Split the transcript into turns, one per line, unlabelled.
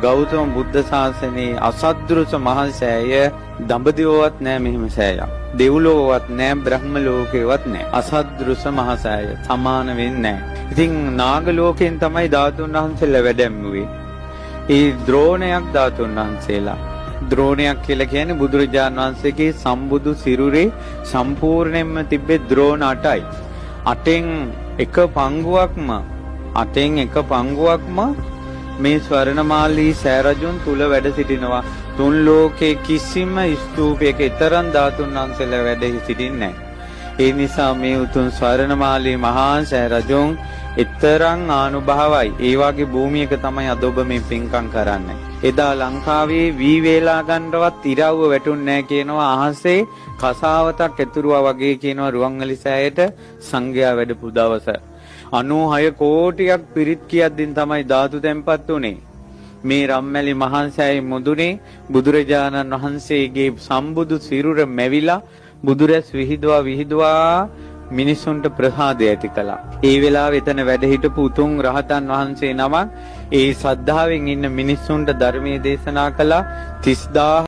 ගෞතම බුද්ධ ශාසනයේ අසද්දෘස මහා සෑය දඹදිවවත් නෑ මෙහෙම සෑයක්. දෙව්ලොවවත් නෑ බ්‍රහ්ම ලෝකේවත් නෑ. අසද්දෘස මහා සෑය සමාන වෙන්නේ නෑ. ඉතින් නාග ලෝකෙන් තමයි ධාතුන් වහන්සේලා වැඩැම්මුවේ. ඒ ද්‍රෝණයක් ධාතුන් වහන්සේලා. ද්‍රෝණයක් කියලා කියන්නේ බුදුරජාණන් වහන්සේගේ සම්බුදු සිරුරේ සම්පූර්ණයෙන්ම තිබ්බේ ද්‍රෝණ 8යි. 8න් එක පංගුවක්ම මේ ස්වර්ණමාලී සෑරජුන් තුල වැඩ සිටිනවා. තුන් ලෝකේ කිසිම ස්තූපයක ඊතරම් ධාතුන් වහන්සේලා වැඩ සිටින්නේ නැහැ. ඒ නිසා මේ උතුම් ස්වර්ණමාලී මහා සෑරජුන් ඊතරම් ආනුභාවයි. ඒ වගේ භූමියක තමයි අද ඔබ මේ පින්කම් කරන්නේ. එදා ලංකාවේ වී වේලා ගන්නවත් ඉරව්ව වැටුන්නේ නැහැ කියනවා. අහසේ කසාවතක් ඇතුරුවා වගේ කියනවා රුවන්වැලි සෑයට සංඝයා වැඩපු දවස. 96 කෝටියක් පිරිත් කියද්දින් තමයි ධාතු තැන්පත් උනේ. මේ රම්මැලි මහා සෑයේ මුදුනේ බුදුරජාණන් වහන්සේගේ සම්බුදු සිරුර මැවිලා බුදුරැස් විහිදුවා මිනිසුන්ට ප්‍රසාදය ඇති කළා. ඒ වෙලාවේ එතන වැඩ හිටපු උතුම් රහතන් වහන්සේ නමක් ඒ ශ්‍රද්ධාවෙන් ඉන්න මිනිසුන්ට ධර්මයේ දේශනා කළා. 30000